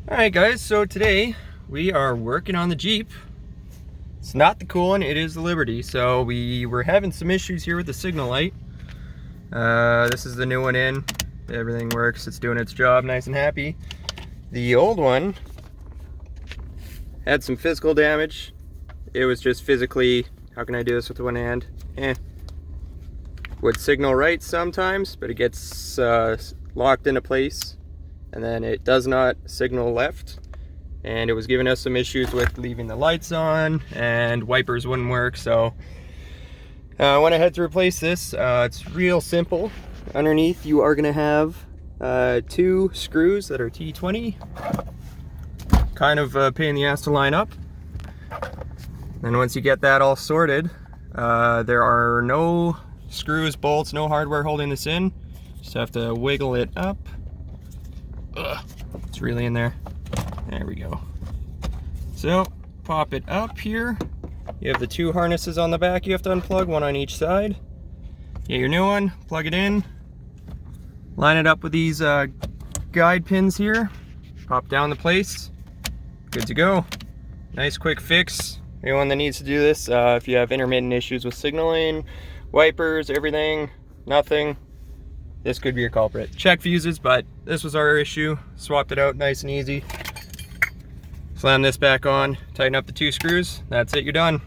Alright guys, so today we are working on the Jeep. It's not the cool one, it is the Liberty. So we were having some issues here with the signal light. This is the new one in. Everything works, it's doing its job nice and happy. The old one had some physical damage. It was just physically, how can I do this with one hand? Would signal right sometimes, but it gets locked into place. And then it does not signal left, and it was giving us some issues with leaving the lights on, and wipers wouldn't work. So I went ahead to replace this. It's real simple. Underneath you are going to have 2 screws that are T20, kind of a pain in the ass to line up. And once you get that all sorted, there are no screws, bolts, no hardware holding this in. Just have to wiggle it up. It's really in there. There we go. So pop it up here. You have the 2 harnesses on the back you have to unplug, one on each side. Get your new one, plug it in, line it up with these guide pins here, pop down the place, good to go. Nice quick fix. Anyone that needs to do this, if you have intermittent issues with signaling, wipers, everything, nothing, this could be your culprit. Check fuses, but this was our issue. Swapped it out nice and easy. Slam this back on, tighten up the 2 screws. That's it, you're done.